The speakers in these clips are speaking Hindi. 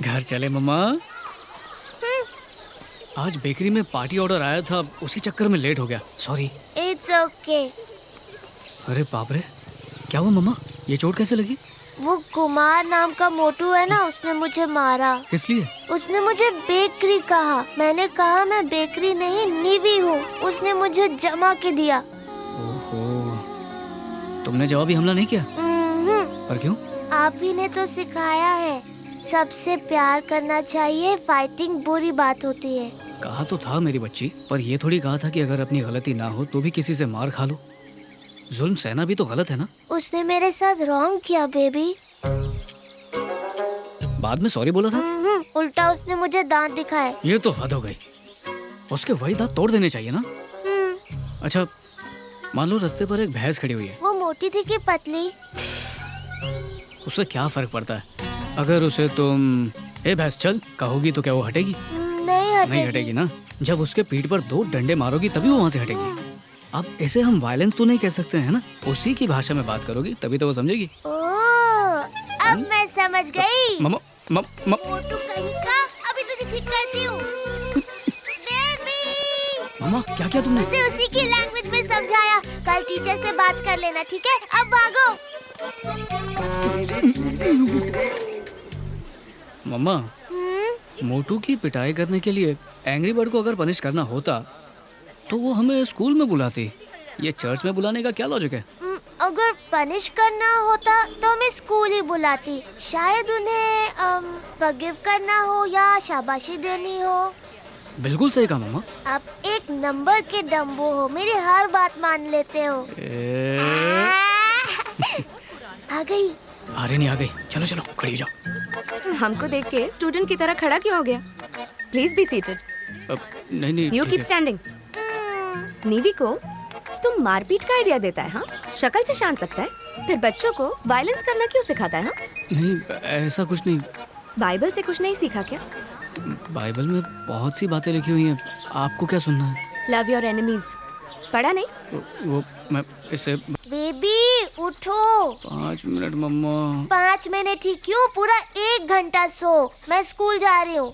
घर चले मम्मा। आज बेकरी में पार्टी ऑर्डर आया था, उसी चक्कर में लेट हो गया, सॉरी। It's okay. अरे बाप रे, क्या हुआ मम्मा? ये चोट कैसे लगी? वो कुमार नाम का मोटू है ना, उसने मुझे मारा। किस लिए? उसने मुझे बेकरी कहा। मैंने कहा मैं बेकरी नहीं नीवी हूँ। उसने मुझे जमा के दिया। ओहो, तुमने जवाबी हमला नहीं किया? पर क्यों? आप ही ने तो सिखाया है, सबसे प्यार करना चाहिए, फाइटिंग बुरी बात होती है। कहा तो था मेरी बच्ची, पर ये थोड़ी कहा था कि अगर अपनी गलती ना हो तो भी किसी से मार खा लो। जुल्म सहना भी तो गलत है ना? उसने मेरे साथ रॉन्ग किया बेबी। बाद में सॉरी बोला था? उल्टा उसने मुझे दांत दिखाए। ये तो हद हो गई। उसके वही दांत तोड़ देने चाहिए ना। अच्छा, मान लो रास्ते पर एक भैंस खड़ी हुई है। वो मोटी थी कि पतली? उससे क्या फर्क पड़ता है? अगर उसे तुम ए भैंस चल कहोगी तो क्या वो हटेगी? नहीं हटेगी ना। जब उसके पीठ पर 2 डंडे मारोगी तभी वो वहाँ से हटेगी। अब ऐसे हम वायलेंस तो नहीं कह सकते हैं ना, उसी की भाषा में बात करोगी तभी तो वो समझेगी। अब मैं समझ गई। मोटू कहीं का, अभी तुझे ठीक करती हूँ। मम्मा क्या किया तुमने? उसे उसी की लैंग्वेज में समझाया। कल टीचर से बात कर लेना, ठीक है? अब भागो। मम्मा, मोटू की पिटाई करने के लिए एंग्री बर्ड को अगर पनिश करना होता तो वो हमें स्कूल में बुलाती। ये चर्च में बुलाने का क्या लॉजिक है? अगर पनिश करना होता तो मैं स्कूल ही बुलाती। शायद उन्हें फॉरगिव करना हो या शाबाशी देनी हो। बिल्कुल सही कहा मम्मा। आप एक नंबर के डम्बो हो, मेरी हर बात मान लेते हो। आ गई। अरे नहीं आ गई, चलो चलो खड़ी हो जाओ। हमको देख के स्टूडेंट की तरह खड़ा क्यों हो गया? Please be seated. नहीं यू कीप स्टैंडिंग। नीवी को तुम मारपीट का आइडिया देता है? हाँ, शक्ल से शांत लगता है, फिर बच्चों को वायलेंस करना क्यों सिखाता है? हाँ? नहीं, ऐसा कुछ नहीं। बाइबल से कुछ नहीं सीखा क्या? बाइबल में बहुत सी बातें लिखी हुई हैं, आपको क्या सुनना है? लव योर एनिमीज पढ़ा नहीं? वो मैं इसे। बेबी उठो। 5 मिनट मम्मा। 5 मिनट ही क्यों, पूरा 1 घंटा सो। मैं स्कूल जा रही हूँ।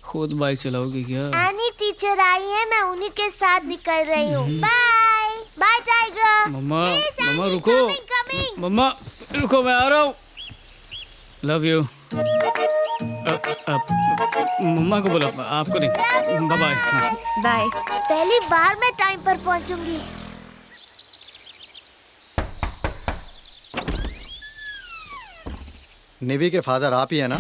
खुद बाइक चलाओगी क्या? एनी टीचर आई है, मैं उन्हीं के साथ निकल रही हूँ। Bye bye tiger. मम्मा मम्मा रुको। मम्मा रुको, मैं आ रहा हूँ। Love you. मम्मा को बोला, आपको नहीं। Bye bye. बाय। पहली बार मैं टाइम पर पहुँचूंगी। निवी के फादर आप ही है ना?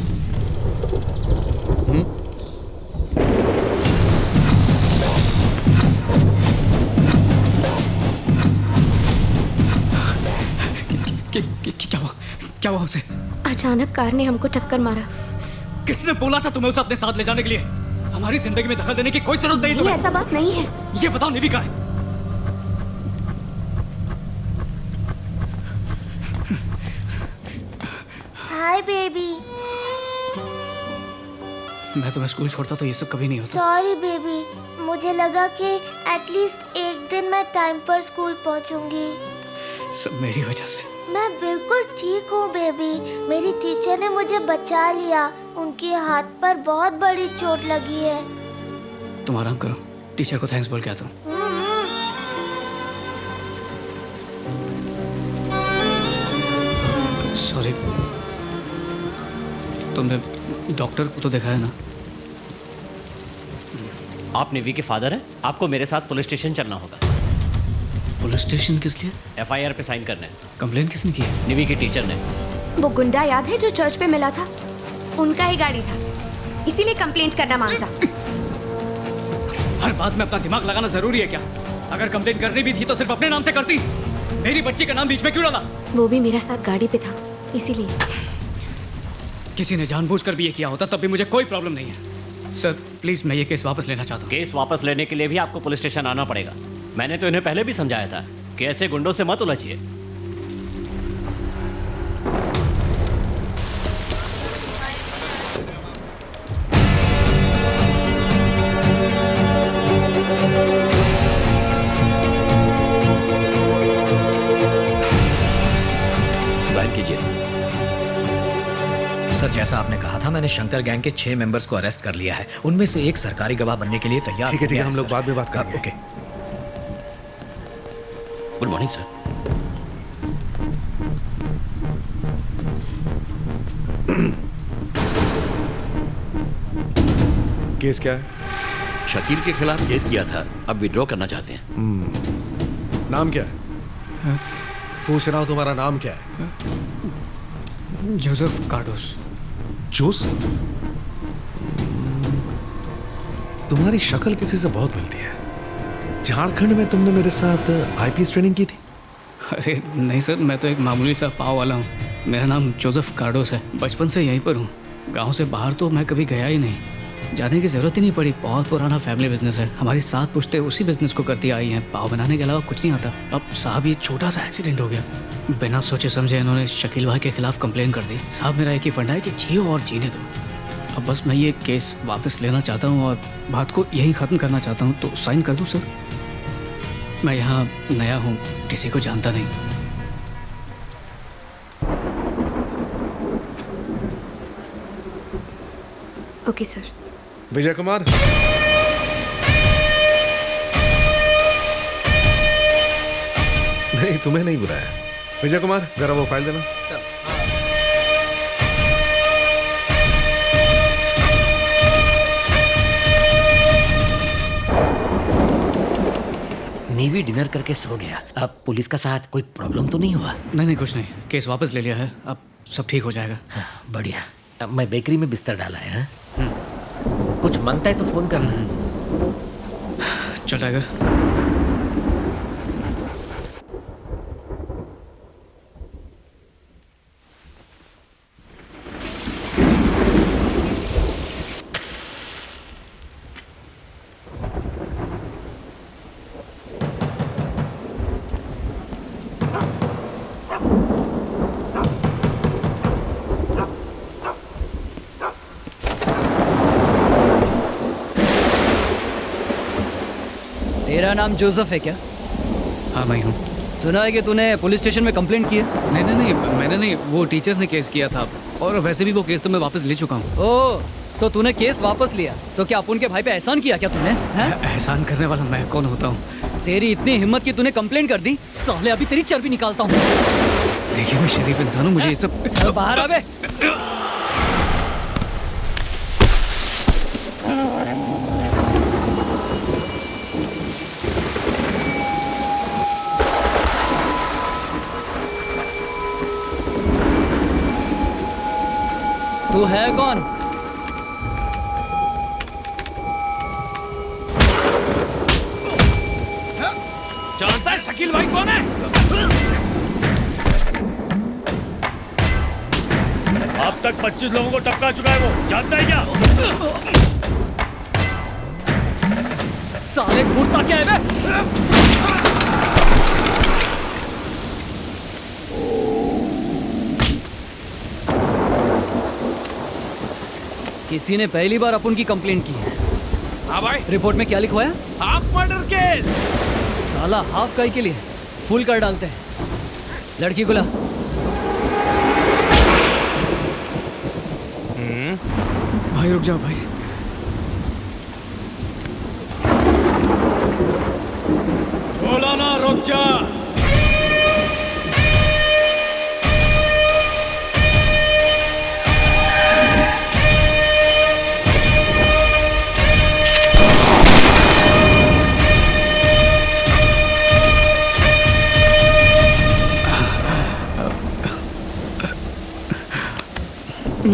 क्या हुआ उसे? अचानक कार ने हमको टक्कर मारा। किसने बोला था तुम्हें उसे अपने साथ ले जाने के लिए? हमारी जिंदगी में दखल देने की कोई जरूरत नहीं तुम्हें। ऐसा बात नहीं है। ये बताओ निवी कहाँ है? Hi baby. मैं तुम्हें स्कूल छोड़ता तो ये सब कभी नहीं होता। सॉरी बेबी, मुझे लगा कि एटलीस्ट एक दिन मैं टाइम पर स्कूल पहुंचूंगी। सब मेरी वजह से। मैं बिल्कुल ठीक हूँ बेबी। मेरी टीचर ने मुझे बचा लिया। उनके हाथ पर बहुत बड़ी चोट लगी है। तुम आराम करो, टीचर को थैंक्स बोल के आता हूँ। सॉरी। तुमने डॉक्टर को तो दिखाया ना? आप निवी के फादर हैं, आपको मेरे साथ पुलिस स्टेशन चलना होगा। पुलिस स्टेशन किस लिए? FIR पे साइन करने। कंप्लेन किसने की है? निवी की टीचर ने। वो गुंडा याद है जो चर्च पे मिला था? उनका ही गाड़ी था, इसीलिए कंप्लेंट करना मांगता। हर बात में अपना दिमाग लगाना जरूरी है क्या? अगर कंप्लेन करनी भी थी तो सिर्फ अपने नाम से करती। मेरी बच्ची का नाम बीच में क्यों डाला? वो भी मेरे साथ गाड़ी पे था, इसीलिए। किसी ने जानबूझकर भी ये किया होता तब भी मुझे कोई प्रॉब्लम नहीं है। सर प्लीज, मैं ये केस वापस लेना चाहता हूँ। केस वापस लेने के लिए भी आपको पुलिस स्टेशन आना पड़ेगा। मैंने तो इन्हें पहले भी समझाया था कि ऐसे गुंडों से मत उलझिए। सर, जैसा आपने कहा था, मैंने शंकर गैंग के 6 मेंबर्स को अरेस्ट कर लिया है। उनमें से एक सरकारी गवाह बनने के लिए तैयार ठीक है, हो गया हम लोग सर। बाद में बात करेंगे। Okay. Good morning sir. Case क्या है? शकील के खिलाफ केस किया था, अब विड्रॉ करना चाहते हैं। नाम क्या है? पूछ रहा हूं, तुम्हारा नाम क्या है? जोसेफ कार्डोस। जोसेफ? तुम्हारी शक्ल किसी से बहुत मिलती है। झारखंड में तुमने मेरे साथ आईपीएस ट्रेनिंग की थी? अरे नहीं सर, मैं तो एक मामूली सा पाव वाला हूँ। मेरा नाम जोसेफ कार्डोस है, बचपन से यहीं पर हूँ। गांव से बाहर तो मैं कभी गया ही नहीं, जाने की जरूरत ही नहीं पड़ी। बहुत पुराना फैमिली बिजनेस है, हमारी 7 पुश्तें उसी बिजनेस को करती आई हैं। पाव बनाने के अलावा कुछ नहीं आता। अब साहब, ये छोटा सा एक्सीडेंट हो गया, बिना सोचे समझे इन्होंने शकील भाई के खिलाफ कंप्लेन कर दी। साहब, मेरा एक ही फंडा है कि जियो और जीने दो। अब बस मैं ये केस वापस लेना चाहता हूँ और बात को यहीं ख़त्म करना चाहता हूँ। तो साइन कर दूँ सर? मैं यहाँ नया हूँ, किसी को जानता नहीं। Okay sir. विजय कुमार, नहीं तुम्हें नहीं बुलाया। विजय कुमार, जरा वो फाइल देना। नीवी डिनर करके सो गया। अब पुलिस का साथ कोई प्रॉब्लम तो नहीं हुआ? नहीं, कुछ नहीं, केस वापस ले लिया है, अब सब ठीक हो जाएगा। हाँ, बढ़िया। अब मैं बेकरी में बिस्तर डाला है। कुछ मांगता है तो फोन करना। चल टाइगर। तेरा नाम जोसेफ है क्या? हाँ मैं हूँ। सुना है कि तूने पुलिस स्टेशन में कंप्लेंट की है? नहीं, मैंने नहीं, वो टीचर्स ने केस किया था और वैसे भी वो केस तो मैं वापस ले चुका हूँ। ओह, तो तूने केस वापस लिया तो क्या अपुन के भाई पे एहसान किया क्या तूने? एहसान करने वाला मैं कौन होता हूँ? तेरी इतनी हिम्मत की तूने कंप्लेंट कर दी? साले अभी तेरी चर्बी निकालता हूँ। देखिए, मैं शरीफ इंसान हूँ, मुझे ये सब। बाहर आ बे। तू है कौन? जानता है शकील भाई कौन है? अब तक 25 लोगों को टपका चुका है वो, जानता है क्या? साले घूरता क्या है बे? किसी ने पहली बार अपुन की कंप्लेंट की है। हाँ भाई, रिपोर्ट में क्या लिखवाया? Half murder case. साला हाफ काई के लिए फुल कर डालते हैं। लड़की को ला। भाई रुक जाओ भाई। बोला ना, रुक जा।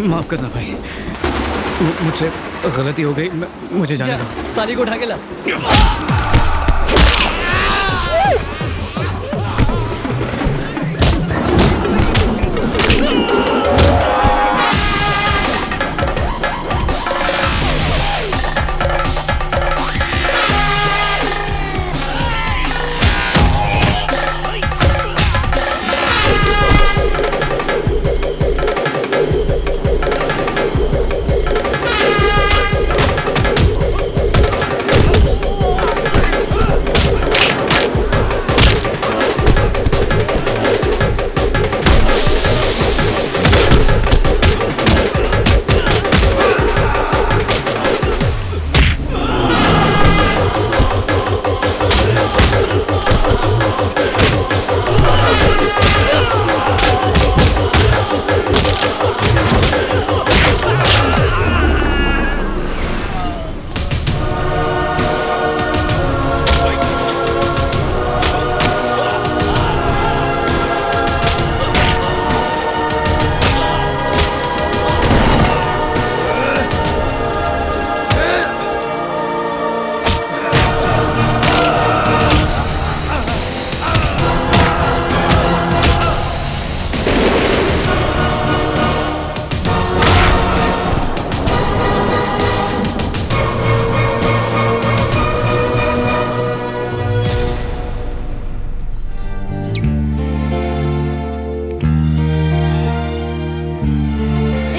माफ करना भाई, मुझसे गलती हो गई, मुझे जाने दो। साली को उठा के ला।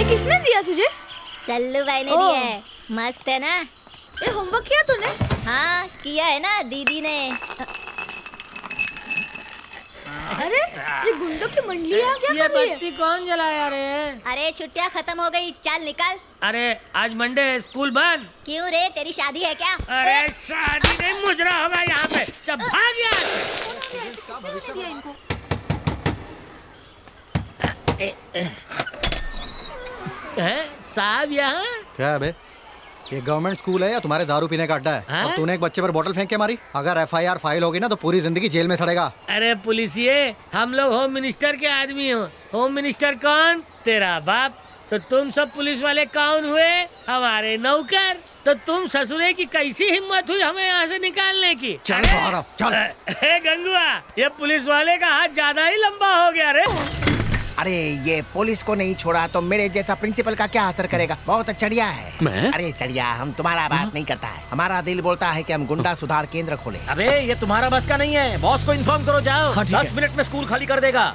ये किसने दिया तुझे? सल्लू भाई ने ओह। दिया है। मस्त है ना? ये होमवर्क किया तूने? हाँ किया है ना दीदी ने। अरे ये गुंडों की मंडली है, क्या कर रही है? कौन जलाया रे? अरे छुट्टियाँ खत्म हो गई, चल निकल। अरे आज मंडे स्कूल बंद। क्यों रे, तेरी शादी है क्या? अरे शादी नहीं, मुजरा होगा यहाँ पे। चल भाग यार। साहब यहाँ क्या है बे? ये गवर्नमेंट स्कूल है या तुम्हारे दारू पीने का अड्डा है? हाँ? और तूने एक बच्चे पर बोतल फेंक के मारी। अगर एफआईआर फाइल होगी ना तो पूरी जिंदगी जेल में सड़ेगा। अरे पुलिसिए, हम लोग होम मिनिस्टर के आदमी हो। होम मिनिस्टर कौन? तेरा बाप। तो तुम सब पुलिस वाले कौन हुए? हमारे नौकर। तो तुम ससुरे की कैसी हिम्मत हुई हमें यहाँ से निकालने की? चल बाहर अब, चल। गंगुआ, ये पुलिस वाले का हाथ ज्यादा ही लंबा हो गया रे। अरे ये पुलिस को नहीं छोड़ा तो मेरे जैसा प्रिंसिपल का क्या असर करेगा? बहुत चढ़िया है। मैं? अरे चढ़िया, हम तुम्हारा बात नहीं करता है। हमारा दिल बोलता है कि हम गुंडा सुधार केंद्र खोले। अबे ये तुम्हारा बस का नहीं है, बॉस को इन्फॉर्म करो। जाओ, 10 मिनट में स्कूल खाली कर देगा।